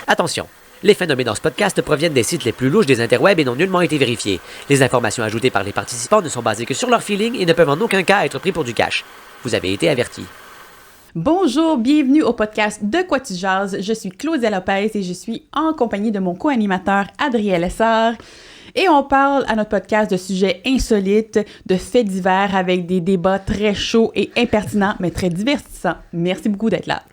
Attention! Les faits nommés dans ce podcast proviennent des sites les plus louches des interwebs et n'ont nullement été vérifiés. Les informations ajoutées par les participants ne sont basées que sur leur feeling et ne peuvent en aucun cas être pris pour du cash. Vous avez été avertis. Bonjour, bienvenue au podcast De quoi tu jases. Je suis Claudia Lopez et je suis en compagnie de mon co-animateur Adrien Lessard. Et on parle à notre podcast de sujets insolites, de faits divers avec des débats très chauds et impertinents, mais très divertissants. Merci beaucoup d'être là.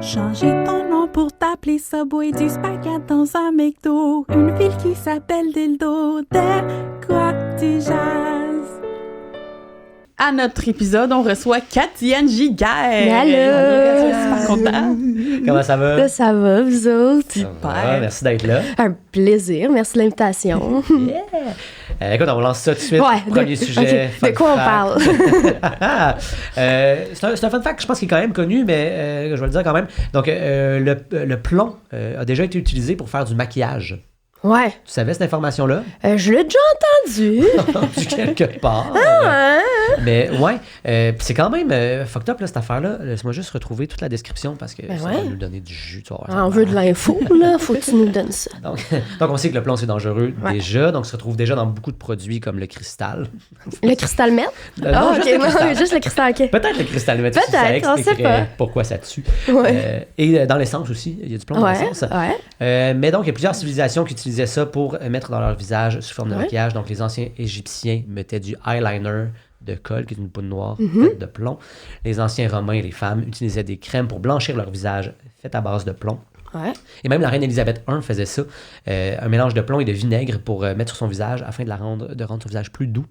Changer ton nom pour t'appeler Subway, du spaghetti dans un McDo, une ville qui s'appelle Dildo, de quoi tu jases? À notre épisode, on reçoit Katiane Giguère. Allô! Super content. Comment ça va? Ça va, vous autres? Super. Merci d'être là. Un plaisir, merci de l'invitation. Yeah! Écoute, on lance ça tout de suite. Ouais, Premier sujet. de quoi on parle? C'est un fun fact, je pense qu'il est quand même connu, mais je vais le dire quand même. Donc, le plomb a déjà été utilisé pour faire du maquillage. Ouais. Tu savais cette information-là? Je l'ai déjà entendu. Entendu quelque part. Ah, Mais ouais, pis c'est quand même fucked up, là, cette affaire-là. Laisse-moi juste retrouver toute la description parce que ça va nous donner du jus. Tu vas voir, on veut de l'info, là. Faut que tu nous donnes ça. Donc, on sait que le plomb, c'est dangereux déjà. Donc, ça se retrouve déjà dans beaucoup de produits comme le cristal. Le cristal meth? Non, juste le cristal. Juste le cristal, OK. Peut-être le cristal meth. Peut-être, ça on sait expliquerait pas. pourquoi ça tue. Ouais. Et dans l'essence aussi. Il y a du plomb dans l'essence. Ouais. Mais donc, il y a plusieurs civilisations qui utilisaient ça pour mettre dans leur visage sous forme de Ouais. maquillage. Donc, les anciens Égyptiens mettaient du eyeliner de colle, qui est une poudre noire faite de plomb. Les anciens Romains et les femmes utilisaient des crèmes pour blanchir leur visage faites à base de plomb. Ouais. Et même la reine Élisabeth I faisait ça, un mélange de plomb et de vinaigre pour mettre sur son visage afin de rendre son visage plus doux.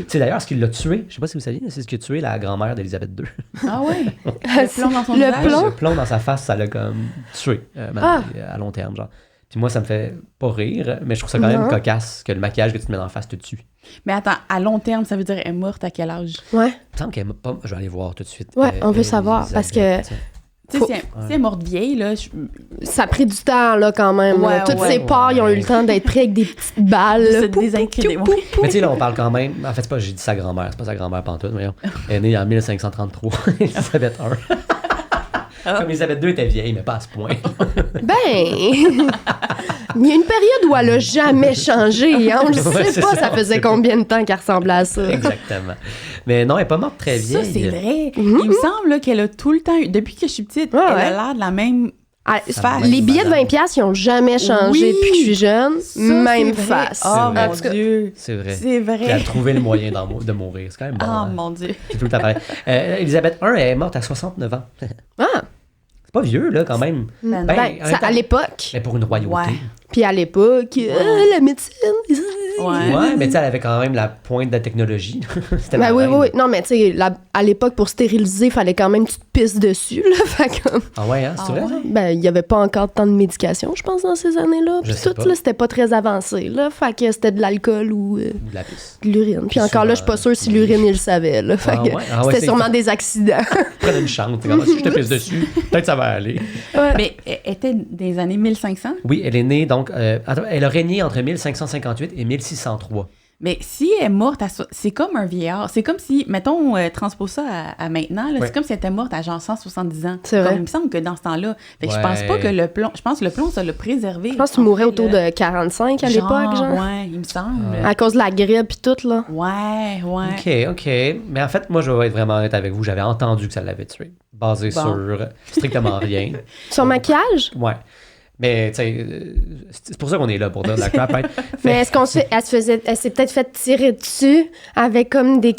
C'est d'ailleurs ce qui l'a tué. Je sais pas si vous saviez, c'est ce qui a tué la grand-mère d'Élisabeth II. Ah ouais? Le plomb dans son Le visage? plomb? Le plomb dans sa face, ça l'a comme tué à long terme, genre. Puis moi, ça me fait pas rire, mais je trouve ça quand même cocasse que le maquillage que tu te mets dans la face te tue. Mais attends, à long terme, ça veut dire elle est morte à quel âge? Ouais. Il me semble qu'elle m'a pas... Je vais aller voir tout de suite. Ouais, on veut savoir, parce que- Tu sais, si elle est morte vieille, là, Ça a pris du temps, là, quand même. Ouais, Toutes ouais. ces pores, ils ont eu le temps d'être pris avec des petites balles. se là. Pou, désincréder. pou, pou, pou. Mais tu sais, là, on parle quand même... En fait, c'est pas, j'ai dit sa grand-mère, c'est pas sa grand-mère pantoute, voyons. Elle est née en 1533, Élisabeth I. Comme Élisabeth II était vieille, mais pas à ce point. Ben, il y a une période où elle a jamais changé. Hein? On le Ouais, sait c'est pas, ça, ça on faisait sait pas. combien de temps qu'elle ressemblait à ça. Exactement. Mais non, elle est pas morte très vieille. Ça, c'est vrai. Il me semble là, qu'elle a tout le temps eu, depuis que je suis petite, Ouais, elle ouais. a l'air de la même Ah, face. les billets de 20$, ils ont jamais changé Oui. depuis que je suis jeune. Ça, Même c'est vrai. face. Oh C'est vrai. mon Dieu. C'est vrai. C'est Puis elle a vrai. trouvé le moyen de mourir. C'est quand même bon. Oh hein. mon Dieu. C'est tout le temps pareil. Élisabeth I est morte à 69 ans. Ah, C'est pas vieux, là, quand même. Ben, ben, en même ça, temps- à l'époque. Mais pour une royauté. Ouais. Puis à l'époque, la médecine. Ouais, mais tu sais, elle avait quand même la pointe de la technologie. C'était Ben la oui, reine. oui. Non, mais tu sais, à l'époque, pour stériliser, il fallait quand même que tu te pisses dessus. Là. Fait comme, Ah ouais, hein, c'est vrai, ça? ben, il n'y avait pas encore tant de médication, je pense, dans ces années-là. Je Puis sais tout, pas. là, c'était pas très avancé. Là. Fait que c'était de l'alcool ou Ou de la pisse. de l'urine. Puis Puis encore là, je souvent, suis pas sûre si l'urine, il le savait. Là. Fait Ah que ouais? Ah ouais, c'était c'est sûrement ça. des accidents. Prenez une chance. C'est comme, si je te pisse dessus, peut-être ça va aller. Ouais. Mais elle était des années 1500. Oui, elle est née, donc... attends, elle a régné entre 1558 et 1603. Mais si elle est morte, c'est comme un vieillard. C'est comme si, mettons, transpose ça à maintenant, là, Ouais. c'est comme si elle était morte à genre 170 ans. C'est vrai. Comme, il me semble que dans ce temps-là. Fait que je Ouais. pense pas que le plomb... Je pense que le plomb, ça l'a préservé. Je pense que tu mourais autour de 45 à l'époque, genre. Ouais, il me semble. À cause de la grippe et tout, là. Ouais, ouais. OK. Mais en fait, moi, je vais être vraiment honnête avec vous. J'avais entendu que ça l'avait tué. Basé Bon. sur strictement rien. Son maquillage? Ouais. Mais, tu sais, c'est pour ça qu'on est là, pour dire de la crap. Hein. Mais est-ce qu'on se fait, elle s'est peut-être fait tirer dessus avec comme des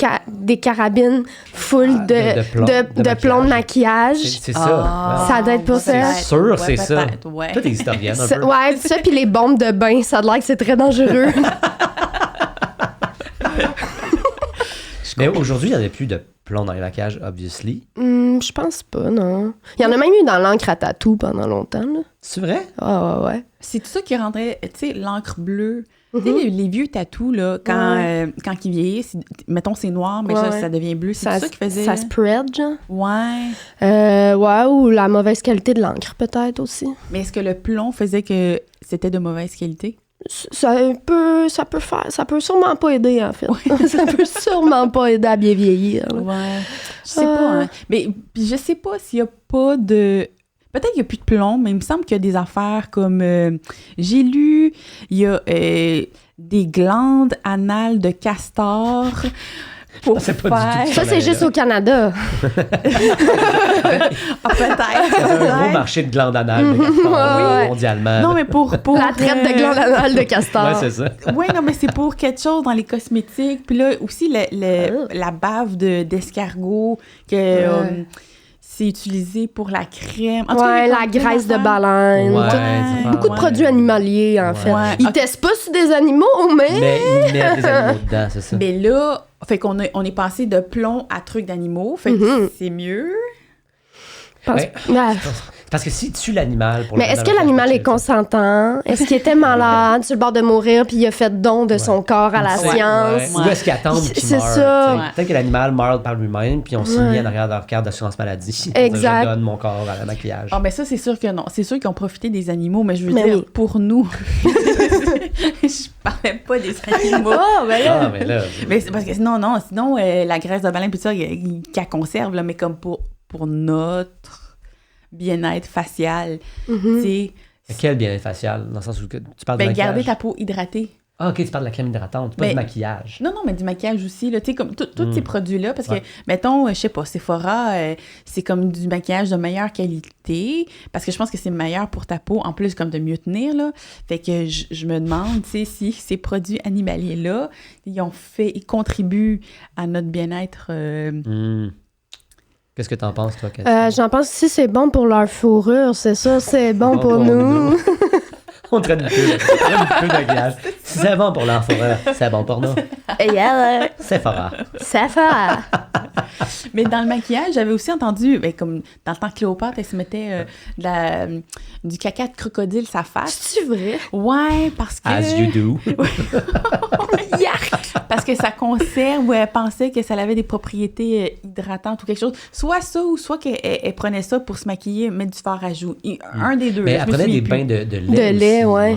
carabines full de plomb de maquillage? C'est ça. Ah, Ça doit être pour ça. C'est sûr, Ouais, c'est ça. peut-être, ouais. Toi, t'es historienne un peu. Ouais, ça, puis les bombes de bain, ça a l'air que c'est très dangereux. Mais aujourd'hui, il n'y en a plus de plomb dans les maquillages, obviously. Je pense pas, non. Il y en a même eu dans l'encre à tatou pendant longtemps, là. C'est vrai? Ah, ouais. C'est tout ça qui rendrait, tu sais, l'encre bleue. Tu sais, les vieux tatous, là, quand ils vieillissent, mettons, c'est noir, mais Ouais. ça devient bleu. C'est tout ça qui faisait... Ça spread, genre. Ouais. Ouais, ou la mauvaise qualité de l'encre, peut-être aussi. Mais est-ce que le plomb faisait que c'était de mauvaise qualité? Ça peut sûrement pas aider, en fait. Ça peut sûrement pas aider à bien vieillir. Là. Ouais. Je sais pas, hein. Mais puis je sais pas s'il y a pas de... Peut-être qu'il n'y a plus de plomb, mais il me semble qu'il y a des affaires comme... j'ai lu, il y a des glandes anales de castor... Pour c'est pas du tout ça, c'est juste au Canada. Peut-être. un gros marché de glandes anales de castor, mondialement. Non, mais pour La traite de glandes anales de castor. Ouais, c'est ça. Oui, non, mais c'est pour quelque chose dans les cosmétiques. Puis là, aussi, la bave d'escargot, que c'est utilisé pour la crème. En tout cas, la graisse de baleine. Beaucoup de produits animaliers, en fait. Ouais. Ils testent pas sur des animaux, mais... Mais ils mettent des animaux dedans, c'est ça. Mais là, fait qu'on on est passé de plomb à trucs d'animaux. Fait que c'est mieux. Parce que si tu tues l'animal pour mais est-ce que l'animal est consentant? Est-ce qu'il était malade sur le bord de mourir puis il a fait don de son corps à la science? Ou est-ce qu'il attend qu'il C'est meure? ça. Peut-être que l'animal meurt par lui-même puis on signe en arrière de leur carte d'assurance maladie. Exact. Je donne mon corps à la maquillage. Ah, ben ça, c'est sûr que non. C'est sûr qu'ils ont profité des animaux, mais je veux dire, pour nous, je parlais pas des animaux. Mais là... Mais c'est parce que sinon, la graisse de baleine, puis ça, qu'elle conserve, là, mais comme pour notre bien-être facial, tu sais. Quel bien-être facial? Dans le sens où tu parles de maquillage? Garder ta peau hydratée. Ah, OK, tu parles de la crème hydratante, pas du maquillage. Non, mais du maquillage aussi, là, tu sais, comme tous ces produits-là, parce que, mettons, je sais pas, Sephora, c'est comme du maquillage de meilleure qualité, parce que je pense que c'est meilleur pour ta peau, en plus, comme de mieux tenir, là. Fait que je me demande, tu sais, si ces produits animaliers-là, ils contribuent à notre bien-être... Qu'est-ce que t'en penses, toi, Cathy? J'en pense que si c'est bon pour leur fourrure, c'est ça, c'est bon pour nous. On traite du peu de maquillage. Si c'est bon pour leur fourrure, c'est bon pour nous. Sephora. Sephora. Mais dans le maquillage, j'avais aussi entendu, comme dans le temps que Cléopâtre, elle se mettait du caca de crocodile sa face. C'est vrai? Ouais, parce que... As you do. Parce que ça conserve, ou elle pensait que ça avait des propriétés hydratantes ou quelque chose. Soit ça, ou soit qu'elle prenait ça pour se maquiller, mettre du fard à joues. Un des deux. Mais elle prenait des bains de lait. De lait, aussi,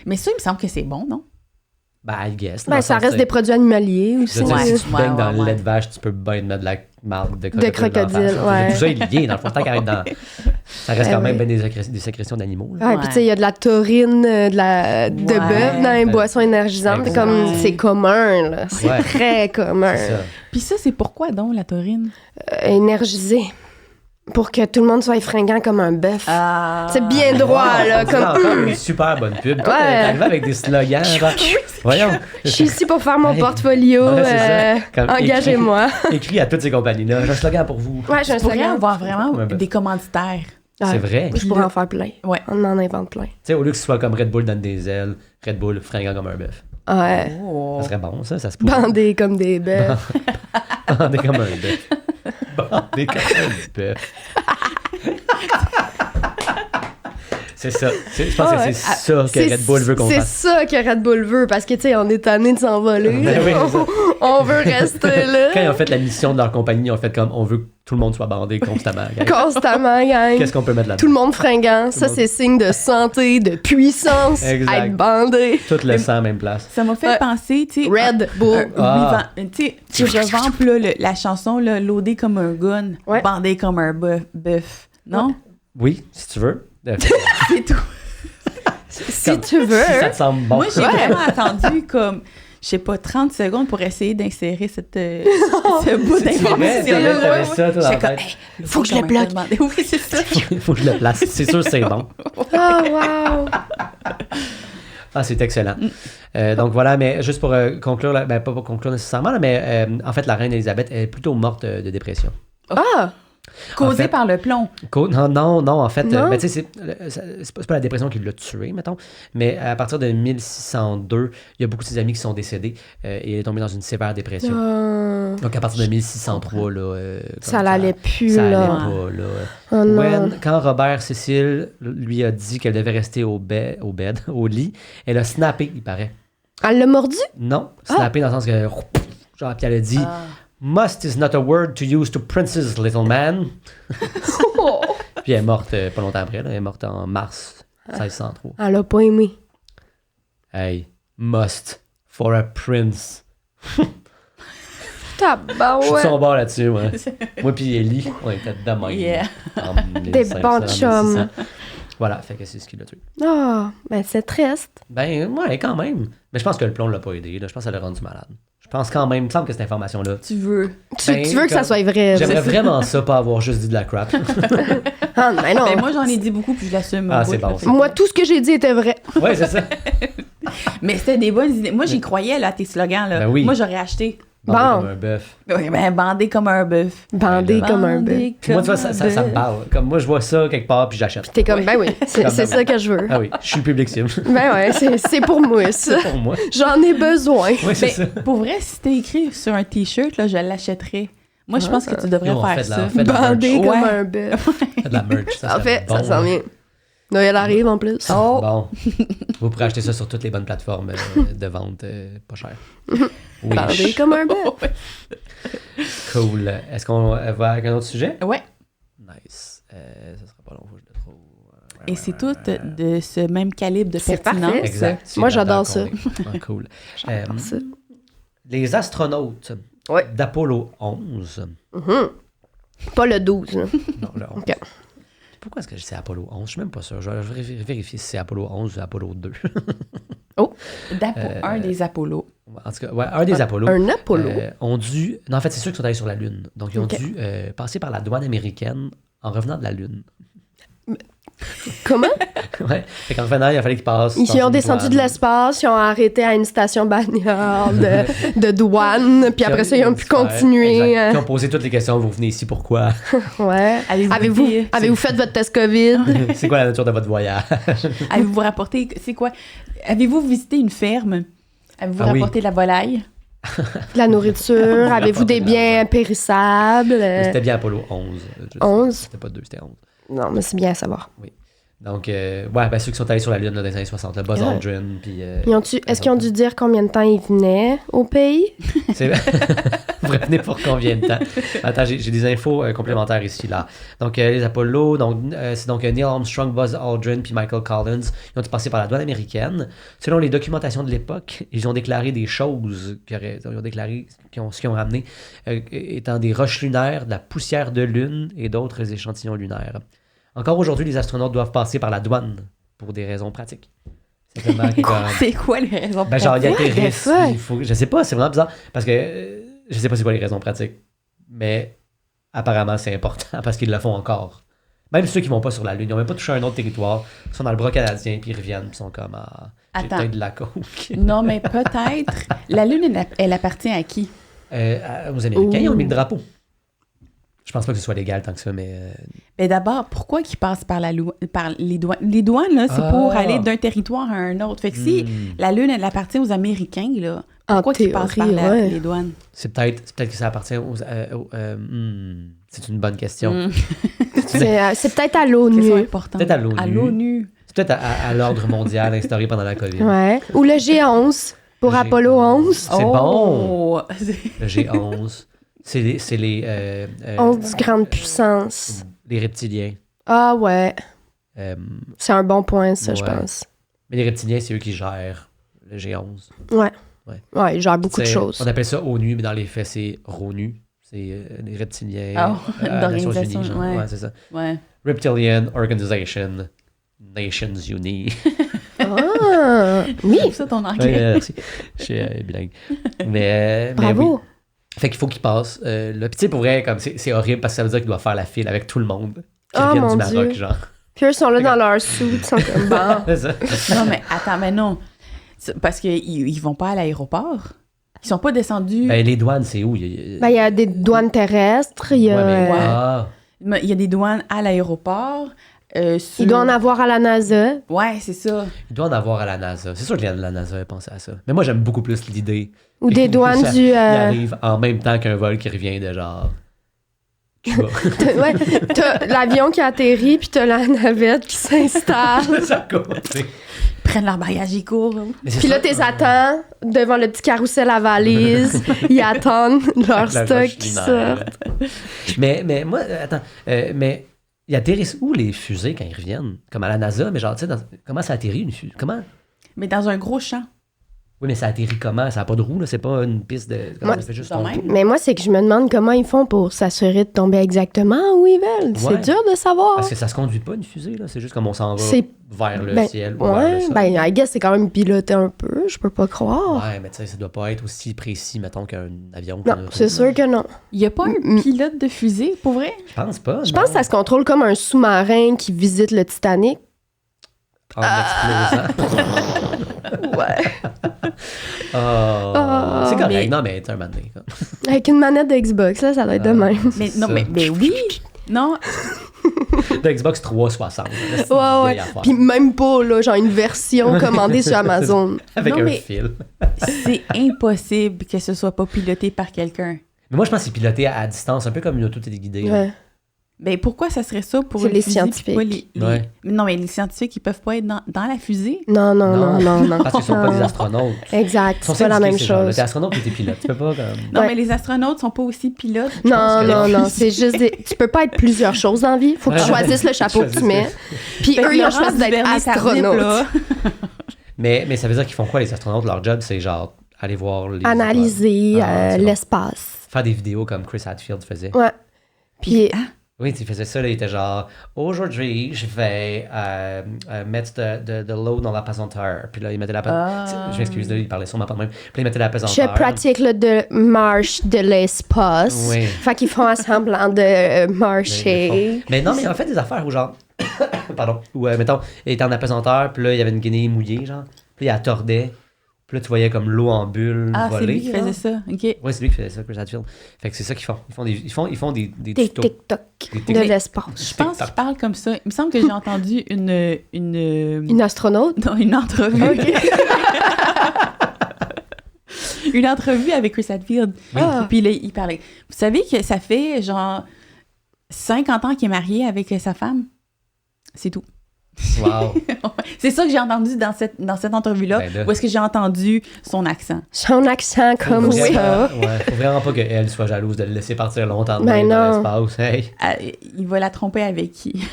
Mais ça, il me semble que c'est bon, non? Ben, I guess. Ça reste des produits animaliers aussi. Si tu baignes dans le lait de vache, tu peux bien mettre de la marde de crocodile. Tout ça est lié, dans le fond, tant qu'arrête dans... Ça reste quand même bien des sécrétions d'animaux. Ouais, puis tu sais, il y a de la taurine, de bœuf dans les boissons énergisantes. C'est commun, là. C'est très commun. Puis ça, c'est pourquoi donc, la taurine? Énergisé. Pour que tout le monde soit fringant comme un bœuf. C'est bien droit, là. Comme une super bonne pub. Toi, t'es arrivé avec des slogans. Voyons. Je suis ici pour faire mon portfolio. Engagez-moi. Écrit à toutes ces compagnies-là. J'ai un slogan pour vous. Ouais, j'ai un slogan. Avoir vraiment des commanditaires. C'est vrai. Je pourrais en faire plein. Ouais. On en invente plein. Tu sais, au lieu que ce soit comme Red Bull donne des ailes, Red Bull fringant comme un bœuf. Ouais. Ça serait bon, ça se pourrait. Bandé comme des bœufs. Bandé comme un bœuf. Bandé comme un bœuf. C'est ça. Je pense que c'est ça que Red Bull veut qu'on fasse. C'est ça que Red Bull veut, parce que, tu sais, on est tanné de s'envoler. Oui, on veut rester là. Quand ils ont fait la mission de leur compagnie, ils ont fait comme on veut que tout le monde soit bandé constamment. Gang. Constamment, gang. Qu'est-ce qu'on peut mettre là-dedans? Tout le monde fringant. Ça, c'est signe de santé, de puissance. Exact. Être bandé. Tout le sang à même place. Ça m'a fait penser, tu sais... Red Bull. Tu sais, je vampe la chanson, là, loadé comme un gun, bandé comme un bœuf. Non? Oui, si tu veux. C'est tout. Si tu veux. Si ça te semble bon. Moi, j'ai vraiment attendu comme, je sais pas, 30 secondes pour essayer d'insérer ce bout d'information. Faut que je le bloque. Oui, c'est ça. Faut que je le place. C'est sûr, c'est bon. Oh, wow. Ah, c'est excellent. Donc voilà, mais juste pour conclure, pas pour conclure nécessairement, là, mais en fait, la reine Elisabeth est plutôt morte de dépression. Ah! Causé par le plomb. Non, en fait, ben, tu sais, c'est pas la dépression qui l'a tué, mettons, mais à partir de 1602, il y a beaucoup de ses amis qui sont décédés et elle est tombée dans une sévère dépression. Donc à partir de 1603, là... ça l'allait plus, ça là. allait pas, là. Oh, non. Quand Robert Cécile lui a dit qu'elle devait rester au lit, elle a snappé, il paraît. Elle l'a mordu? Non, snappé dans le sens que... Genre, puis elle a dit... Must is not a word to use to princes, little man. Puis elle est morte pas longtemps après. Là. Elle est morte en mars 1603. Elle a pas aimé. Hey, must for a prince. Je suis de son bord là-dessus, ouais. Moi puis Ellie, on était de même. Yeah. Des bons chums. Voilà, fait que c'est ce qui l'a tué. Ah, ben c'est triste. Ben, ouais, quand même. Mais je pense que le plomb l'a pas aidé, là. Je pense que ça l'a rendu malade. Je pense quand même, il me semble que cette information-là... Tu veux que ça soit vrai. J'aimerais vraiment ça, pas avoir juste dit de la crap. Ah, mais non. Ben, moi, j'en ai dit beaucoup, puis je l'assume. Ah, c'est bon. Moi, tout ce que j'ai dit était vrai. Ouais, c'est ça. Mais c'était des bonnes idées. Moi, j'y croyais, là, à tes slogans, là. Ben oui. Moi, j'aurais acheté. Bandé Bon. comme un bœuf. Oui, ben, bandé comme un bœuf. Bandé comme un bœuf. Puis moi, tu vois, ça me parle. Comme moi, je vois ça quelque part, puis j'achète. T'es comme, ben oui, c'est ça que je veux. Ah oui, je suis le public cible. Ben ouais, c'est pour moi, ça. C'est pour moi. J'en ai besoin. Oui, c'est ça. Pour vrai, si c'était écrit sur un T-shirt, là, je l'achèterais. Moi, je pense que tu devrais Nous, on faire fait de la- ça. on fait de la Bandé merch. comme Ouais. un bœuf. Fait de la merch. Ça En serait fait, bon, ça s'en hein. vient. Noël arrive en plus. Oh! Bon. Vous pourrez acheter ça sur toutes les bonnes plateformes de vente pas cher. Oui. Bandé comme un bœuf. Cool. Est-ce qu'on va avec un autre sujet? Ouais. Nice. Ça sera pas long, faut que je le trouve. Et c'est tout de ce même calibre de C'est pertinence. parfait. Exact. Moi, j'adore ça. Ah, cool. Ça. Les astronautes Ouais. d'Apollo 11. Mhm. Pas le 12. Là. Non, le 11. Ok. Pourquoi est-ce que je dis Apollo 11? Je suis même pas sûr. Je vais vérifier si c'est Apollo 11 ou Apollo 2. Un des Apollo. En tout cas, ouais, un des Apollo. Un Apollo. Ont dû... Non, en fait, c'est sûr qu'ils sont allés sur la Lune. Donc, ils ont Ok. dû passer par la douane américaine en revenant de la Lune. Comment? Ouais. Fait qu'en revenant, il a fallu qu'ils passent. Ils dans ont une descendu de douane. l'espace, ils ont arrêté à une station balnéaire de douane, puis après ça, ils ont pu Exact. continuer. Ils ont posé toutes les questions. Vous venez ici pourquoi? Ouais. Avez-vous fait votre test COVID? C'est quoi la nature de votre voyage? Avez-vous rapporté... C'est quoi? Avez-vous visité une ferme? Avez-vous Ah oui. rapporté de la volaille? De la nourriture? Avez-vous des biens périssables? C'était bien Apollo 11. Juste. 11? C'était pas 2, c'était 11. Non, mais c'est bien à savoir. Donc, ouais, ben, ceux qui sont allés sur la Lune là, dans les années 60, là, Buzz Ouais. Aldrin, puis... Est-ce qu'ils ont dû dire combien de temps ils venaient au pays? C'est... Vous revenez pour combien de temps? Attends, j'ai des infos complémentaires ici, là. Donc, les Apollo, c'est donc Neil Armstrong, Buzz Aldrin, puis Michael Collins. Ils ont dû passer par la douane américaine. Selon les documentations de l'époque, ils ont déclaré des choses ce qu'ils ont ramené étant des roches lunaires, de la poussière de lune et d'autres échantillons lunaires. Encore aujourd'hui, les astronautes doivent passer par la douane pour des raisons pratiques. C'est tellement C'est quoi les raisons ben genre, il y a pratiques? des risques. Je sais pas, c'est vraiment bizarre. Parce que je sais pas c'est quoi les raisons pratiques. Mais apparemment, c'est important parce qu'ils le font encore. Même ceux qui vont pas sur la Lune, ils n'ont même pas touché un autre territoire. Ils sont dans le bras canadien, puis ils reviennent, puis ils sont comme j'ai Attends. peut-être de la coke. Non, mais peut-être. La Lune, elle appartient à qui? Aux Américains, ils ont mis le drapeau. Je pense pas que ce soit légal tant que ça, mais... Mais d'abord, pourquoi ils passent par les douanes? Les douanes, là, c'est pour aller d'un territoire à un autre. Fait que si la Lune, elle appartient aux Américains, là, pourquoi ils passent par les douanes? C'est peut-être que ça appartient aux... c'est une bonne question. C'est peut-être à C'est l'ONU. important. Peut-être à l'ONU. À l'ONU. C'est peut-être à l'ordre mondial instauré pendant la COVID. Ouais. Ou le G11 pour Le G11. Apollo 11. C'est bon! Oh! Le G11. C'est les 11 grandes puissances. les reptiliens. Ah ouais. Euh, C'est un bon point, ça, je Ouais. pense. mais les reptiliens, c'est eux qui gèrent le G11. Ouais. Ouais. Ouais, il gère beaucoup de C'est- choses. On appelle ça ONU, mais dans les faits, c'est RONU. C'est les reptiliens. Oh, à Nations l'organisation, Unies, genre. ouais. Ouais, c'est ça. Ouais. Reptilian Organization. Nations Unies. Ah, oui. C'est ça ton anglais. Ouais, merci. Je suis bilingue. Mais Bravo. oui. Fait qu'il faut qu'ils passent. Là. Puis tu sais, pour vrai, comme c'est horrible parce que ça veut dire qu'ils doivent faire la file avec tout le monde qui Oh, reviennent mon du Maroc, Dieu. genre. Puis eux sont là dans leur suit, ils sont comme bon. C'est ça. Non, mais attends, mais non. Parce qu'ils vont pas à l'aéroport. Ils sont pas descendus. Ben, les douanes, c'est où? Ben, il y a des douanes terrestres, il y a... Ouais, mais... Ouais. Ah. Il y a des douanes à l'aéroport. Il doit en avoir à la NASA. Ouais, c'est ça. Il doit en avoir à la NASA. C'est sûr que la NASA a pensé à ça. Mais moi, j'aime beaucoup plus l'idée. Ou des douanes Ça- du... Il arrive en même temps qu'un vol qui revient de genre... Cuba. Ouais, t'as l'avion qui atterrit, puis t'as la navette qui s'installe. Ça compte, tu sais. Ils prennent leur bagage, ils courent. Mais c'est Puis là, sûr- t'es attends devant le petit carrousel à valise. Ils attendent leur La stock roche qui lunaire. sort. Mais moi, attends, mais ils atterrissent où les fusées quand ils reviennent? Comme à la NASA, mais genre, tu sais, comment ça atterrit une fusée? Comment? Mais dans un gros champ. Oui, mais ça atterrit comment? Ça n'a pas de roue, là. C'est pas une piste de... Comment ça fait juste tomber? Mais moi, c'est que je me demande comment ils font pour s'assurer de tomber exactement où ils veulent. C'est dur de savoir. Parce que ça se conduit pas, une fusée, là. C'est juste comme on s'en va vers le ciel. I guess c'est quand même piloté un peu. Je peux pas croire. Ouais, mais tu sais, ça doit pas être aussi précis, mettons, qu'un avion. Non, c'est sûr que non. Il y a pas un pilote de fusée, pour vrai? Je pense pas. Je pense que ça se contrôle comme un sous-marin qui visite le Titanic. En explosant. Ouais. C'est correct. Non, mais t'es un moment donné. Avec une manette de Xbox, là, ça doit être de même. Mais non, mais oui. Non. De Xbox 360. Ouais. Puis même pas, là, genre une version commandée sur Amazon. Avec un fil. C'est impossible que ce soit pas piloté par quelqu'un. Mais moi, je pense que c'est piloté à distance, un peu comme une auto téléguidée. Ouais. Ben pourquoi ça serait ça pour les scientifiques? Ouais. Non, mais les scientifiques, ils peuvent pas être dans la fusée. Non. Parce qu'ils sont pas des astronautes. Exact, c'est pas la même chose. T'es astronaute et t'es pilote. Tu peux pas comme... Non, mais les astronautes sont pas aussi pilotes. Non, c'est juste tu peux pas être plusieurs choses dans la vie. Faut que tu choisisses le chapeau que tu mets. Puis eux, ils ont choisi d'être astronautes. Mais ça veut dire qu'ils font quoi, les astronautes? Leur job, c'est genre aller voir les... Analyser l'espace. Faire des vidéos comme Chris Hadfield faisait. Ouais. Puis... Oui, il faisait ça, là, il était genre, aujourd'hui, je vais mettre de l'eau dans la pesanteur. Puis là, il mettait la pesanteur. Je m'excuse, il parlait sûrement pas de même. Puis là, il mettait la pesanteur. Je pratique le de marche de l'espace. Oui. Fait qu'ils font semblant de marcher. Mais non, mais en fait, des affaires où genre, pardon, où, mettons, il était en apesanteur, puis là, il y avait une guenille mouillée, genre. Puis là, il la tordait. Puis là, tu voyais comme l'eau en bulle voler. Ah, c'est lui qui faisait ça, OK. Oui, c'est lui qui faisait ça, Chris Hadfield. Fait que c'est ça qu'ils font. Ils font des tutos. TikTok de l'espace. Je pense qu'il parle comme ça. Il me semble que j'ai entendu Une astronaute? Non, une entrevue. Okay. Une entrevue avec Chris Hadfield. Oui. Puis là, il parlait. Vous savez que ça fait genre 50 ans qu'il est marié avec sa femme? C'est tout. Wow. C'est ça que j'ai entendu dans cette entrevue-là, où est-ce que j'ai entendu son accent. Son accent comme ça. Ouais, faut vraiment pas qu'elle soit jalouse de le laisser partir longtemps dans l'espace. Hey. Il va la tromper avec qui?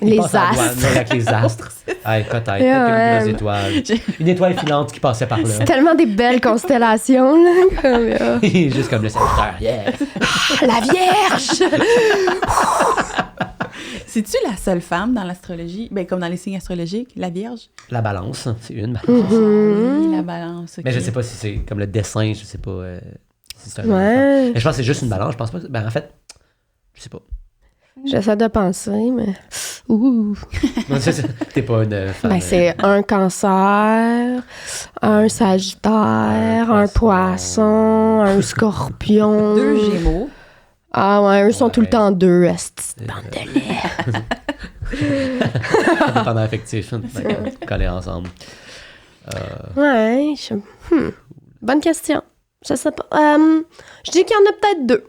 Les astres. Avec les astres. Hey, peut-être une étoile. Une étoile filante qui passait par là. C'est tellement des belles constellations, là. Juste comme le Sagittaire. Yeah. La Vierge! C'est-tu la seule femme dans l'astrologie? Ben, comme dans les signes astrologiques, la Vierge? La Balance, c'est une. Oui, la Balance. Okay. Mais je sais pas si c'est comme le dessin, je sais pas si c'est un mais je pense que c'est juste une balance, je pense pas. En fait, je sais pas. J'essaie de penser, mais... Ouh! T'es pas une femme. C'est un Cancer, un Sagittaire, un Poisson, un Scorpion. 2 Gémeaux. Ah ouais, eux sont tout le temps 2, bande de lait. Pendant affectif, collés ensemble. Ouais, bonne question. Je sais pas. Je dis qu'il y en a peut-être 2.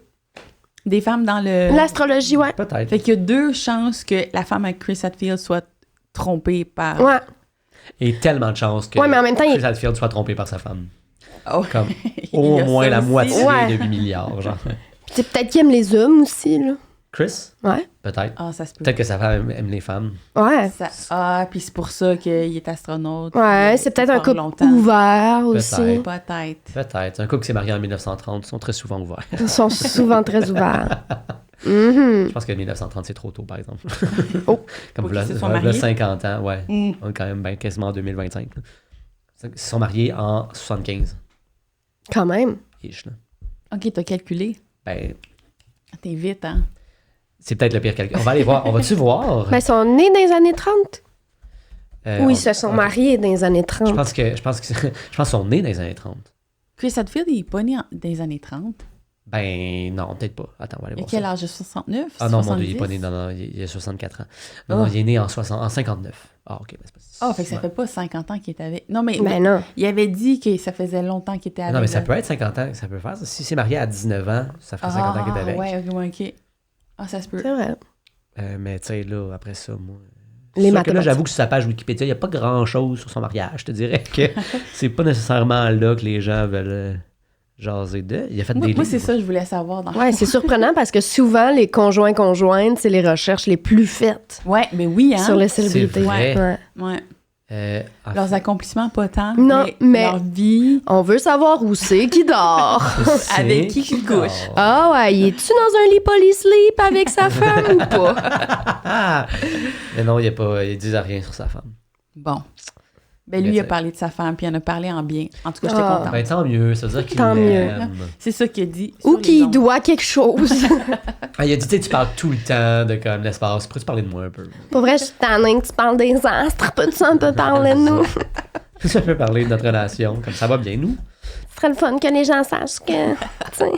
Des femmes dans l'astrologie, ouais. Peut-être. Fait qu'il y a 2 chances que la femme avec Chris Hadfield soit trompée par... Ouais. Et tellement de chances que mais en même temps, Chris Hadfield soit trompé par sa femme. Oh. Comme au moins la moitié de 8 milliards, genre. C'est peut-être qu'il aime les hommes aussi, là. Chris? Ouais. Peut-être. Ah, ça se peut. Peut-être que sa femme aime les femmes. Ouais. Puis c'est pour ça qu'il est astronaute. Ouais, c'est peut-être un couple ouvert aussi. Peut-être. Un couple qui s'est marié en 1930, ils sont très souvent ouverts. Ils sont souvent très ouverts. Je pense que 1930, c'est trop tôt, par exemple. Comme voilà 50 ans, ouais. On est quand même quasiment en 2025. Là. Ils se sont mariés en 75. Quand même. Ish, là. OK, t'as calculé. T'es vite, hein? C'est peut-être le pire calcul. On va aller voir. On va-tu voir? Ils sont nés dans les années 30. Oui, ils se sont mariés dans les années 30. Je pense qu'ils sont nés dans les années 30. Chris Hadfield, il n'est pas né dans les années 30? Non, peut-être pas. Attends, on va aller voir. Il a quel âge? 69? Ah non, mon Dieu, il n'est pas né. Non, il a 64 ans. Non, il est né en 59. Ah, OK, c'est pas ça. Fait que ça fait pas 50 ans qu'il était avec... Non, mais non. Il avait dit que ça faisait longtemps qu'il était avec... Non, mais ça peut être 50 ans, ça peut faire. Si c'est marié à 19 ans, ça fait 50 ans qu'il est avec. OK. Ah, ça se peut. C'est vrai. Mais tu sais, là, après ça, moi... Les mathématiques. Là, j'avoue que sur sa page Wikipédia, il n'y a pas grand-chose sur son mariage. Je te dirais que c'est pas nécessairement là que les gens veulent jaser de. Il a fait des livres. Moi, c'est ça que je voulais savoir. Ouais, c'est surprenant parce que souvent, les conjoints-conjointes, c'est les recherches les plus faites. Ouais, mais oui, hein. Sur les célébrités. C'est vrai. Ouais. Leurs accomplissements, pas tant, non, mais leur vie. On veut savoir où c'est qui dort. Avec qui couche. Ah ouais, es-tu dans un lit polysleep avec sa femme ou pas? Mais non, il disait rien sur sa femme. Bon. Ben lui, il a parlé de sa femme, puis il en a parlé en bien. En tout cas, j'étais contente. Ben tant mieux, ça veut dire qu'il tant l'aime. C'est ça qu'il a dit. Ou qu'il doit quelque chose. Il a dit, tu parles tout le temps de comme l'espace. Pourrais-tu parler de moi un peu? Pour vrai, je suis tannée que tu parles des astres. Peux-tu un peu parler de nous? Je peux parler de notre relation, comme ça va bien, nous. Ce serait le fun que les gens sachent que... T'sais.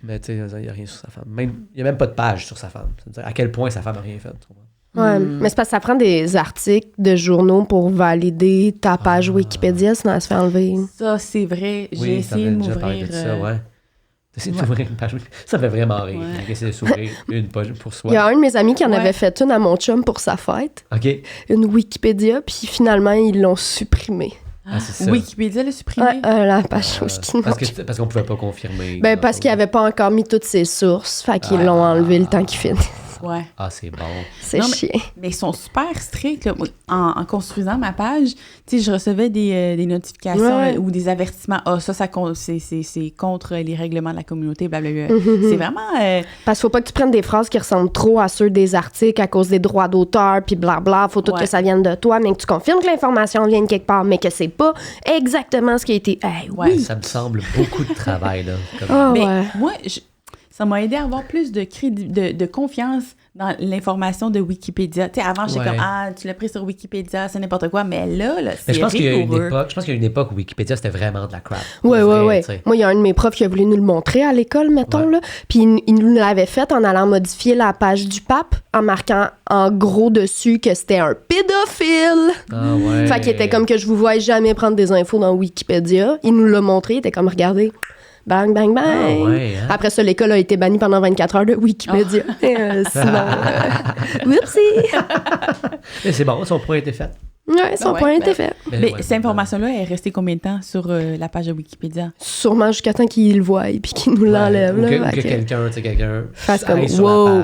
Mais tu sais, il n'y a rien sur sa femme. Il n'y a même pas de page sur sa femme. C'est-à-dire à quel point sa femme n'a rien fait. Ouais, mais c'est parce que ça prend des articles de journaux pour valider ta page Wikipédia, sinon elle se fait enlever. Ça, c'est vrai. J'ai essayé de m'ouvrir... T'essayes d'ouvrir une page. Ça fait vraiment rire. Essayer de s'ouvrir une page pour soi. Il y a un de mes amis qui en avait fait une à mon chum pour sa fête. OK. Une Wikipédia, puis finalement, ils l'ont supprimée. Ah, c'est ça. Wikipédia l'a supprimé? La page parce qu'on pouvait pas confirmer. Ben, parce qu'il avait pas encore mis toutes ses sources. Fait qu'ils l'ont enlevé le temps qu'il finisse. Ouais. Ah, c'est bon. C'est chiant. Mais ils sont super stricts. Là. En construisant ma page, tu sais, je recevais des notifications ou des avertissements. Ah, ça c'est contre les règlements de la communauté, blablabla. C'est vraiment... Parce qu'il faut pas que tu prennes des phrases qui ressemblent trop à ceux des articles à cause des droits d'auteur, puis blabla. Faut tout que ça vienne de toi, mais que tu confirmes que l'information vient de quelque part, mais que c'est pas exactement ce qui a été... Oui. Ça me semble beaucoup de travail, là. Moi, ça m'a aidé à avoir plus de confiance dans l'information de Wikipédia. Tu sais, avant, j'étais comme, tu l'as pris sur Wikipédia, c'est n'importe quoi. Mais là c'est je pense qu'il y a une époque où Wikipédia, c'était vraiment de la crap. Oui. Moi, il y a un de mes profs qui a voulu nous le montrer à l'école, mettons, là. Puis il nous l'avait fait en allant modifier la page du pape, en marquant en gros dessus que c'était un pédophile. Ah ouais. Fait qu'il était comme que je vous vois jamais prendre des infos dans Wikipédia. Il nous l'a montré, il était comme, regardez... Bang, bang, bang. Ah ouais, hein? Après ça, l'école a été bannie pendant 24 heures de Wikipédia. Sinon, whoopsie! Mais c'est bon, son point a été fait. Ouais, son point était fait. Mais cette information-là est restée combien de temps sur la page de Wikipédia? Sûrement jusqu'à temps qu'il le voie et puis qu'il nous l'enlève. Ou que quelqu'un fasse comme wow,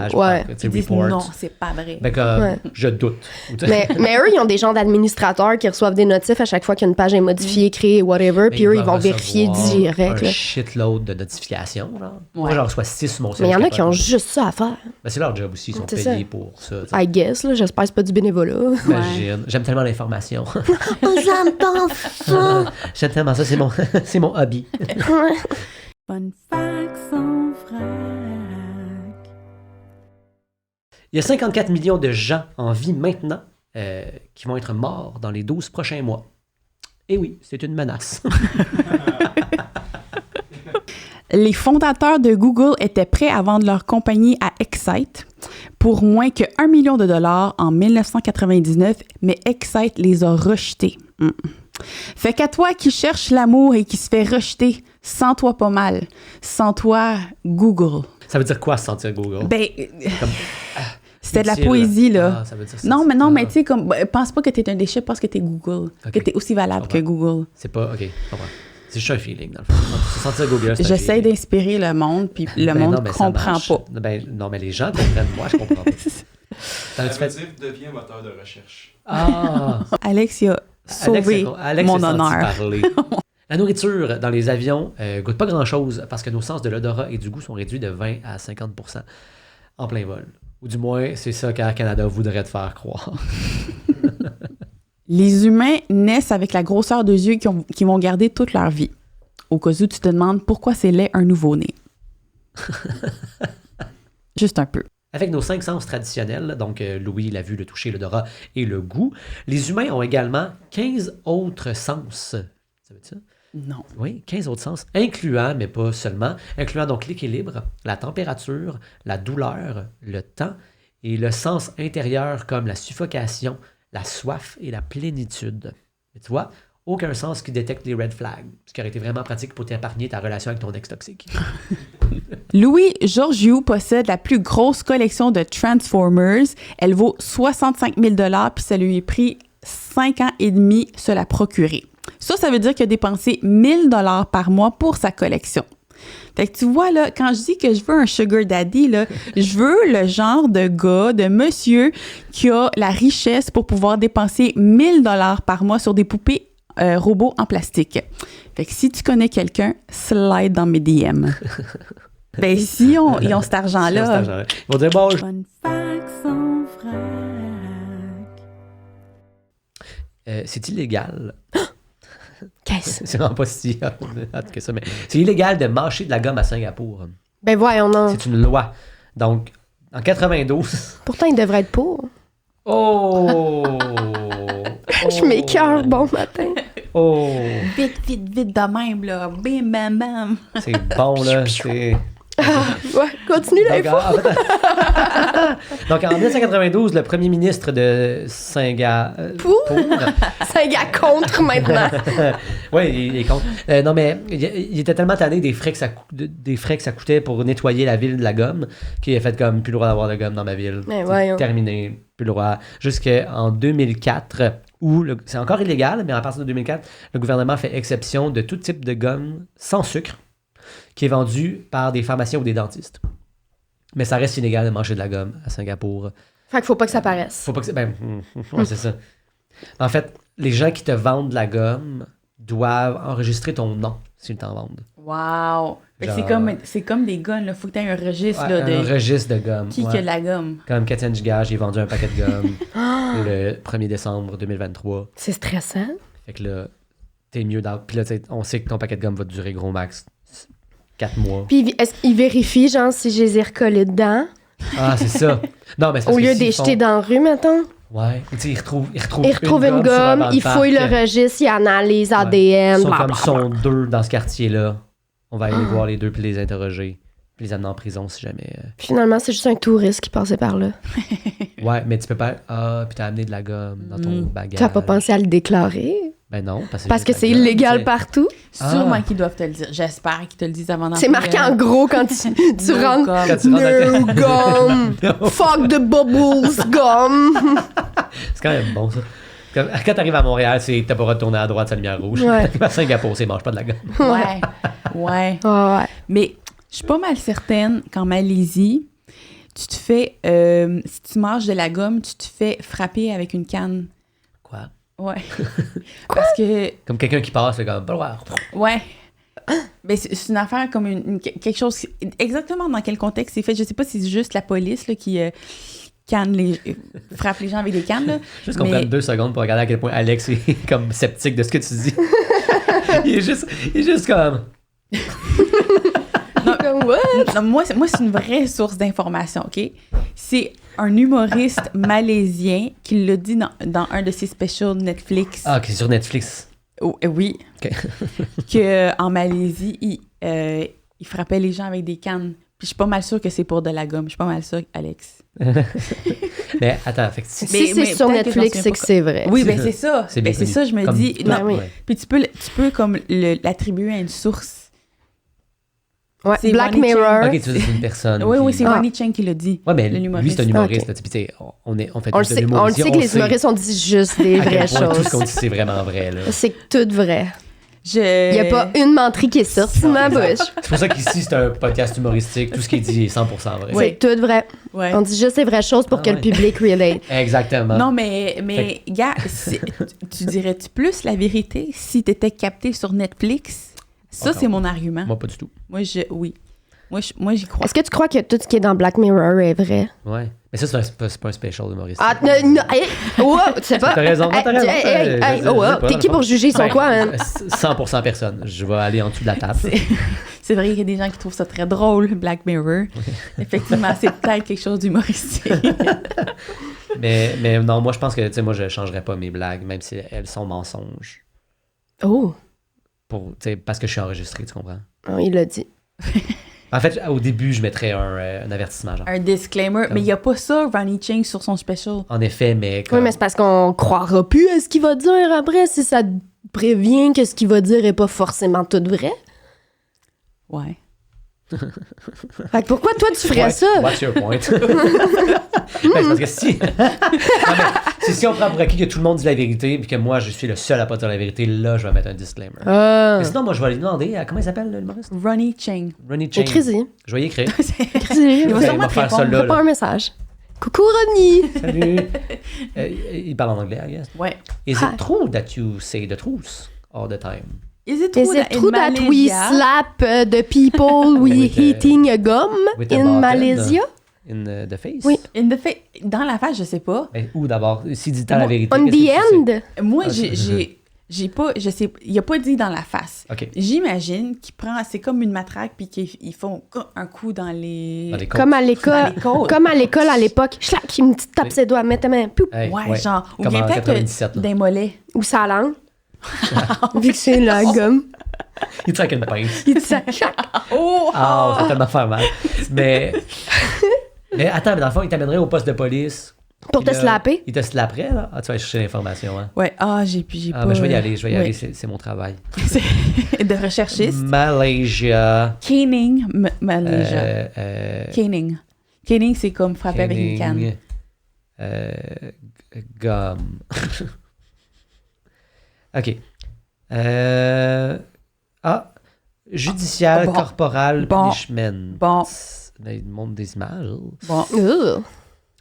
ils disent non, c'est pas vrai. Ben comme, je doute. mais eux, ils ont des gens d'administrateurs qui reçoivent des notifs à chaque fois qu'une page est modifiée, créée, whatever, puis eux, ils vont vérifier direct. Un shitload de notifications, genre. Moi, j'en reçois 6 sur mon site. Mais il y en a qui ont juste ça à faire. Ben, c'est leur job aussi, ils sont payés pour ça. I guess, là, j'espère que c'est pas du bénévolat. Imagine. J'aime tellement l'information. J'entends ça. J'aime tellement ça, c'est mon hobby. Fun fact sans vrac. Il y a 54 millions de gens en vie maintenant qui vont être morts dans les 12 prochains mois. Et oui, c'est une menace. Les fondateurs de Google étaient prêts à vendre leur compagnie à Excite pour moins que $1 million en 1999, mais Excite les a rejetés. Fait qu'à toi qui cherches l'amour et qui se fait rejeter, sens-toi pas mal. Sens-toi Google. Ça veut dire quoi, se sentir Google? Ben... C'était de la poésie, là. Ah, ça veut dire ça. Non, mais tu sais, comme, pense pas que t'es un déchet, pense que t'es Google. Okay. Que t'es aussi valable que Google. C'est pas... OK, je comprends. C'est juste un feeling, dans le fond. Se sentir Google, c'est j'essaie d'inspirer le monde, puis le monde comprend pas. Non, mais les gens comprennent. Moi, je comprends pas. L'abusif devient moteur de recherche. Ah! Alex, il a sauvé mon honneur. La nourriture dans les avions goûte pas grand-chose parce que nos sens de l'odorat et du goût sont réduits de 20 à 50% en plein vol. Ou du moins, c'est ça qu'Air Canada voudrait te faire croire. Les humains naissent avec la grosseur de yeux qui vont garder toute leur vie. Au cas où tu te demandes pourquoi c'est laid un nouveau-né. Juste un peu. Avec nos 5 sens traditionnels, donc l'ouïe, la vue, le toucher, l'odorat et le goût, les humains ont également 15 autres sens. Ça veut dire ça? Non. Oui, 15 autres sens, incluant, mais pas seulement, incluant donc l'équilibre, la température, la douleur, le temps et le sens intérieur comme la suffocation, la soif et la plénitude. Et tu vois, aucun sens qui détecte les red flags, ce qui aurait été vraiment pratique pour t'épargner ta relation avec ton ex toxique. Louis Georgiou possède la plus grosse collection de Transformers. Elle vaut 65 000 $, puis ça lui a pris 5 ans et demi se la procurer. Ça veut dire qu'il a dépensé 1 000 $ par mois pour sa collection. Fait que tu vois, là, quand je dis que je veux un sugar daddy, là, je veux le genre de gars, de monsieur qui a la richesse pour pouvoir dépenser 1 000 $ par mois sur des poupées robots en plastique. Fait que si tu connais quelqu'un, slide dans mes DM. Ben, si ils ont cet argent-là. Ils vont dire, bon, Fun fact sans frac. c'est illégal. Qu'est-ce? C'est vraiment pas si hot que ça, mais c'est illégal de mâcher de la gomme à Singapour. Ben voyons, non. C'est une loi. Donc, en 92... Pourtant, il devrait être pour. Oh! Je m'écœure bon matin. Oh! Vite de même, là. Bim, bam, bam. C'est bon, là. C'est... Ouais, continue l'info. Donc, en 1992, le premier ministre de Singapour... C'est un gars contre maintenant. Oui, il est contre. Non, mais il était tellement tanné des frais que ça coûtait pour nettoyer la ville de la gomme qu'il a fait comme plus le droit d'avoir de gomme dans ma ville. Mais voyons. Terminé, plus le droit. Jusqu'en 2004, où c'est encore illégal, mais à partir de 2004, le gouvernement fait exception de tout type de gomme sans sucre qui est vendu par des pharmaciens ou des dentistes. Mais ça reste illégal de manger de la gomme à Singapour. Fait qu'il faut pas que ça paraisse. Faut pas que ouais, c'est ça. En fait, les gens qui te vendent de la gomme doivent enregistrer ton nom s'ils t'en vendent. Wow! Fait que Genre... c'est comme des guns, là. Faut que tu aies un registre, Ouais, là, un registre de gomme. qui a de la gomme. Comme Katian Giga, j'ai vendu un paquet de gomme le 1er décembre 2023. C'est stressant. Fait que là, t'es mieux dans... Puis là, on sait que ton paquet de gomme va durer gros max 4 mois. Puis est-ce qu'il vérifie, genre, si je les ai recollés dedans? Ah, c'est ça. Non, mais c'est Au lieu de les jeter dans la rue, mettons? Ouais. Tu sais, ils retrouvent une gomme, il fouille le registre, il analyse ADN, Ils sont blablabla. comme sont 2 dans ce quartier-là. On va aller voir les 2 puis les interroger. Puis les amener en prison si jamais... Finalement, c'est juste un touriste qui passait par là. Ouais, mais tu peux pas... Ah, puis t'as amené de la gomme dans ton bagage. Tu n'as pas pensé à le déclarer? Ben non, parce que c'est illégal partout. Sûrement qu'ils doivent te le dire. J'espère qu'ils te le disent avant d'entrer. C'est marqué en gros quand tu rentres. Quand tu rentres No gum. Fuck the bubbles, gum. C'est quand même bon, ça. Quand t'arrives à Montréal, t'as pas le droit de tourner à droite, c'est la lumière rouge. Ouais. À Singapour, c'est mange pas de la gomme. Ouais. Ouais. Mais je suis pas mal certaine qu'en Malaisie, tu te fais... si tu manges de la gomme, tu te fais frapper avec une canne. Quoi? Ouais. Parce que... Comme quelqu'un qui passe, c'est comme... Ouais. Ben, c'est une affaire comme quelque chose... Exactement dans quel contexte c'est fait. Je sais pas si c'est juste la police là, qui frappe les gens avec des cannes. Là. Juste qu'on prenne 2 secondes pour regarder à quel point Alex est comme sceptique de ce que tu dis. il est juste comme... Non, moi, c'est une vraie source d'information, OK? C'est un humoriste malaisien qui l'a dit dans un de ses specials Netflix. Ah, OK, c'est sur Netflix. Oh, oui. OK. Qu'en Malaisie, il frappait les gens avec des cannes. Puis je suis pas mal sûre que c'est pour de la gomme. Je suis pas mal sûre, Alex. Mais attends, fait que si c'est sur Netflix, c'est que c'est vrai. Oui, ben c'est ça. C'est bien c'est ça, je me comme... dis. Non, oui. Puis tu peux comme l'attribuer à une source. Ouais, c'est Black Ronnie Mirror. Chang. OK, tu dis c'est une personne. Oui, qui... c'est Ronnie Chang qui l'a dit. Ouais, mais l'humoriste. lui, c'est un humoriste. Okay. Puis, tu sais, on fait On de l'humour. le sait que les humoristes ont dit juste des vraies Tout ce qu'on choses. dit, c'est vraiment vrai. Là. C'est tout vrai. Il Il n'y a pas une menterie qui est sortie de ma bouche. C'est pour ça qu'ici, c'est un podcast humoristique. Tout ce qui est dit est 100% vrai. C'est tout vrai. Ouais. On dit juste les vraies choses pour que le public relate. Exactement. Non, mais gars, tu dirais-tu plus la vérité si t'étais capté sur Netflix? Ça, c'est mon argument. Moi, pas du tout. Oui. Moi, j'y crois. Est-ce que tu crois que tout ce qui est dans Black Mirror est vrai? Ouais. Mais ça, c'est pas un special humoristique. Ah, non, wow, tu sais pas. T'as raison, t'as raison. T'es qui pour juger? Ils sont quoi, hein? 100% personne. Je vais aller en dessous de la table. C'est vrai qu'il y a des gens qui trouvent ça très drôle, Black Mirror. Effectivement, c'est peut-être quelque chose d'humoristique. mais non, moi, je pense que, tu sais, moi, je changerais pas mes blagues, même si elles sont mensonges. Oh! Parce que je suis enregistré, tu comprends? Oh, il l'a dit. En fait, au début, je mettrais un avertissement. Genre. Un disclaimer. Mais il n'y a pas ça, Ronnie Chang, sur son special. En effet, mais... Oui, mais c'est parce qu'on croira plus à ce qu'il va dire après si ça prévient que ce qu'il va dire est pas forcément tout vrai. Ouais. Fait que pourquoi toi, tu ferais ça? What's your point? C'est parce que si... non, mais, si on prend pour acquis que tout le monde dit la vérité puis que moi, je suis le seul à pas dire la vérité, là, je vais mettre un disclaimer. Mais sinon, moi, je vais lui demander... comment il s'appelle, l'humoriste? Ronnie Chang. Ronnie Chang. Écris-y. Je vais y écrire. Écris-y. Il va sûrement te faire ça répondre. là. Pas un message. Coucou, Ronnie! Salut! Il parle en anglais, I guess. Ouais. Is Hi. it true that you say the truth all the time? Is it Is it true that we slap the people we With the- eating a gum with the in button. Malaysia? In the face? Oui. Dans la face, je sais pas. Ben, ou d'abord, s'il dit tant la vérité. On qu'est-ce the que tu sais? end? Moi, j'ai pas, je sais, il a pas dit dans la face. OK. J'imagine qu'il prend, c'est comme une matraque puis qu'ils font un coup dans les... Dans les côtes. Comme à dans l'école. les côtes. Comme à l'école à l'époque. Schlac, une petite tape Oui. ses doigts, mets ta main. Poup. Hey, Ouais, genre, ou Comme bien en peut-être 97, là. des mollets. Ou sa langue. Vu que c'est la gomme. Il tire avec une pince. Il dit ça. Schlac. Oh! Ah, ça va tellement faire mal. Mais attends, mais dans le fond, il t'amènerait au poste de police. Pour Puis te là, slapper. Il te slapperait, là? Ah, tu vas aller chercher l'information, hein? Ouais, j'ai Ah, pas... ben, je vais y aller, oui. aller, c'est mon travail. de recherchiste. Malaysia. Caning, Malaysia. Euh, Caning. Caning, c'est comme frapper avec une canne. Gomme. OK. Judicial, Bon. corporal, Bon. punishment. Bon. Là, il montre des images. Bon.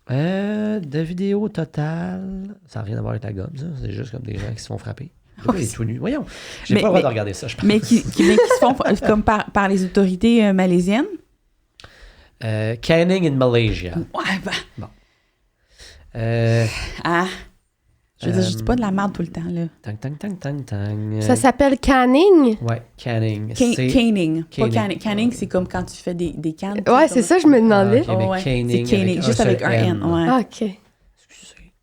De vidéo totale. Ça n'a rien à voir avec la gomme, ça. C'est juste comme des gens qui se font frapper. Il est tout nu. Voyons. J'ai Mais- pas le droit de mais- regarder ça, je pense. Mais qui se font comme par les autorités malaisiennes. Canning in Malaysia. Ouais, ben... Euh, Je veux dire, je dis pas de la merde tout le temps, là. tang, tang, tang, tang, tang. Ça s'appelle canning? Ouais, canning. Caning. Pas Caning. canning. Canning, c'est comme quand tu fais des cannes. Ouais, c'est ça, je me demandais. ok, mais Oh, ouais. caning C'est caning, avec juste un avec seul un N. N. Ouais. Ah, OK. Excusez.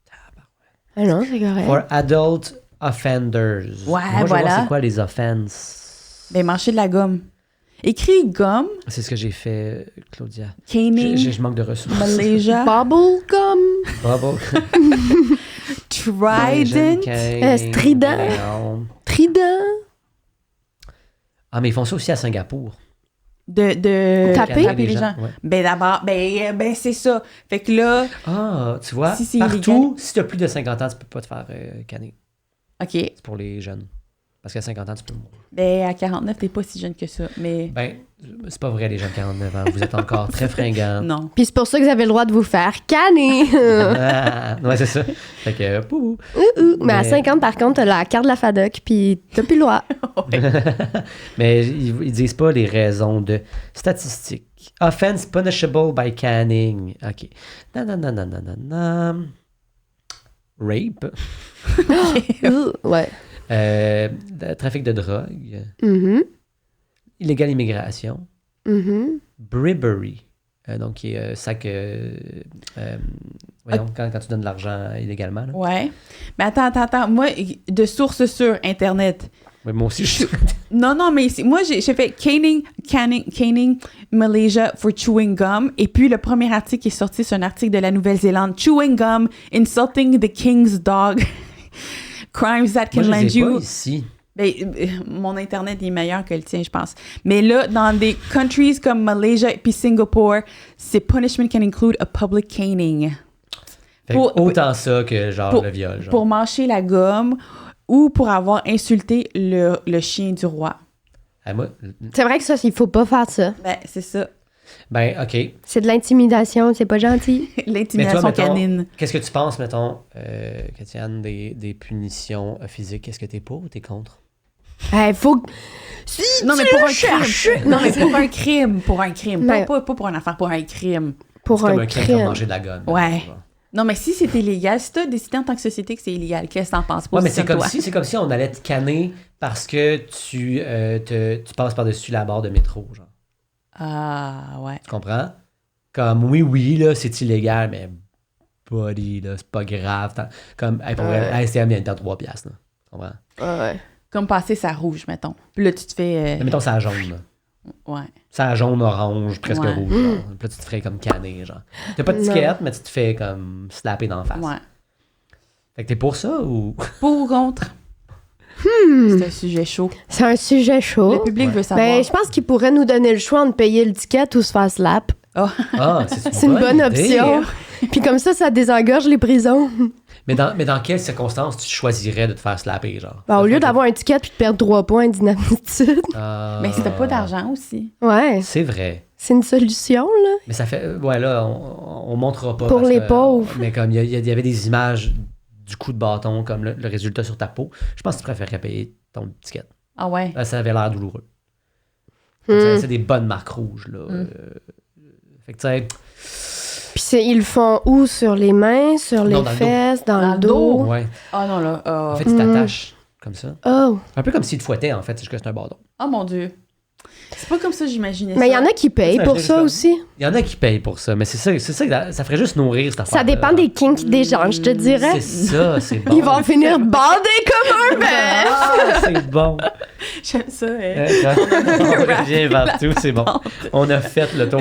Ah non, c'est correct. For adult offenders. Ouais, Moi, je veux voilà. voir c'est quoi les offenses. Ben, manger de la gomme. Écris gomme, C'est ce que j'ai fait, Claudia. caning, Je manque de ressources. Malaysia, Bubble gum. Bubble. Trident. Strident. Trident. Ah, mais ils font ça aussi à Singapour. De Taper les gens. Ouais. Ben, d'abord, ben c'est ça. Fait que là, Ah, tu vois, Si c'est partout, si tu as plus de 50 ans, tu peux pas te faire canner. OK. C'est pour les jeunes. Parce qu'à 50 ans, tu peux mourir. Ben, à 49, t'es pas si jeune que ça. Mais Ben, c'est pas vrai, les gens de 49 ans. Vous êtes encore très fringants. non. Puis c'est pour ça que vous avez le droit de vous faire canner. Ah, ouais, c'est ça. Fait que, pouh. Mais à 50, par contre, t'as la carte de la FADOC, puis t'as plus le droit. Mais ils disent pas les raisons de statistiques. Offense punishable by canning. OK. Rape. Ouais. Trafic de drogue. Mhm. Illégale immigration. Mhm. Bribery. Donc, qui est sac. Voyons, quand tu donnes de l'argent illégalement. Là. Ouais. Mais attends. Moi, de sources sur Internet. Ouais, moi aussi, je suis. Non, mais moi, j'ai fait caning Malaysia for chewing gum. Et puis, le premier article qui est sorti, c'est un article de la Nouvelle-Zélande. Chewing gum, insulting the king's dog. Crimes that can Moi, je land les ai pas you. ici. Ben, mon Internet est meilleur que le tien, je pense. Mais là, dans des countries comme Malaysia et puis Singapour, ces punishment can include a public caning. Fait Pour- que autant ça que genre pour- le viol. Genre. Pour mâcher la gomme ou pour avoir insulté le chien du roi. Ah, moi, C'est vrai que ça, il faut pas faire ça. Ben, c'est ça. ben, OK. C'est de l'intimidation, c'est pas gentil. Mais toi, L'intimidation mettons, canine. qu'est-ce que tu penses, mettons, Katiane, des punitions physiques? Est-ce que t'es pour ou t'es contre? Faut... Si Non, mais tu pour le un cherches. crime. Non, mais pour un crime. Pour un crime. Ouais. Pas pour une affaire, pour un crime. Pour C'est comme un un crime comme crime. manger de la gomme. Ouais. Genre. Non, mais si c'est illégal, si t'as décidé en tant que société que c'est illégal, qu'est-ce que t'en penses? Ouais, mais c'est Positionne-toi. comme si on allait te canner parce que tu passes par-dessus la barre de métro, genre. Ah, ouais. Tu comprends? Comme, oui, là, c'est illégal, mais buddy, là, c'est pas grave. Comme, hey, pour vrai, hey, c'est bien de 3 piastres, là. Tu comprends? Ouais. Comme passer sa rouge, mettons. Puis là, tu te fais... Mais mettons, c'est à jaune, là. Ouais. C'est à jaune, orange, presque Ouais. rouge, genre. Puis là, tu te ferais comme canner, genre. T'as pas de Non. ticket, mais tu te fais comme slapper d'en face. Ouais. Fait que t'es pour ça ou... Pour ou contre? C'est un sujet chaud. C'est un sujet chaud. Le public veut savoir. Ben, je pense qu'il pourrait nous donner le choix entre payer le ticket ou se faire slap. Ah, c'est une bonne option. Puis comme ça désengorge les prisons. Mais dans quelles circonstances tu choisirais de te faire slapper, genre? Ben, au lieu d'avoir un ticket puis de perdre 3 points d'inaptitude. Mais si t'as pas d'argent aussi. Ouais. C'est vrai. C'est une solution, là. Mais ça fait... Ouais, là, on montrera pas. Pour les pauvres. Mais comme il y avait des images du coup de bâton, comme le résultat sur ta peau, je pense que tu préférerais payer ton ticket. Ah ouais? Ça avait l'air douloureux. C'est des bonnes marques rouges, là. Fait que tu sais... Puis ils le font où? Sur les mains, sur les fesses, dans le dos? Ouais. Ah non, là. En fait, ils t'attachent comme ça. Oh. Un peu comme s'ils te fouettaient, en fait, c'est juste que c'est un bâton. Oh mon Dieu. C'est pas comme ça que j'imaginais Mais il y ça. en a qui payent pour ça aussi. Il y en a qui payent pour ça, mais c'est ça ça ferait juste nourrir cette affaire. Ça dépend des kinks des gens, je te dirais. C'est ça, c'est bon. Ils vont finir bandés comme un bœuf! Ah, c'est bon. J'aime ça. On revient partout, c'est bon. On a fait le tour.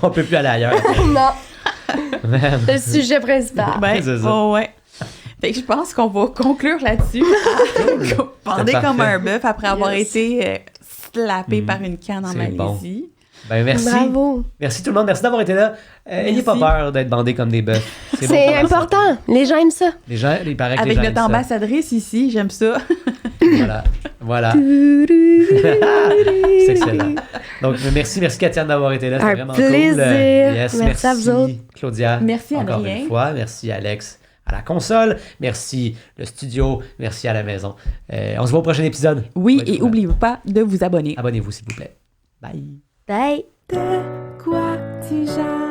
On peut plus aller ailleurs. Non. Man. C'est le sujet principal. Ben, C'est ça. ouais. Fait que je pense qu'on va conclure là-dessus. Bandé comme un bœuf après avoir été slappé par une canne en Malaisie. Bon. Ben, merci. Bravo. Merci tout le monde. Merci d'avoir été là. Ayez pas peur d'être bandé comme des bœufs. C'est bon important. Les gens aiment ça. Les gens, il paraît que Avec les gens notre aiment ambassadrice ici, j'aime ça. ça. Voilà. C'est excellent. Donc, merci Katiane d'avoir été là. C'était vraiment plaisir. cool. Yes, merci à vous autres. Claudia. Merci encore Adrien. une fois. Merci Alex à la console. Merci le studio. Merci à la maison. On se voit au prochain épisode. Oui, et n'oubliez pas de vous abonner. Abonnez-vous, s'il vous plaît. Bye. Bye. De quoi tu jases?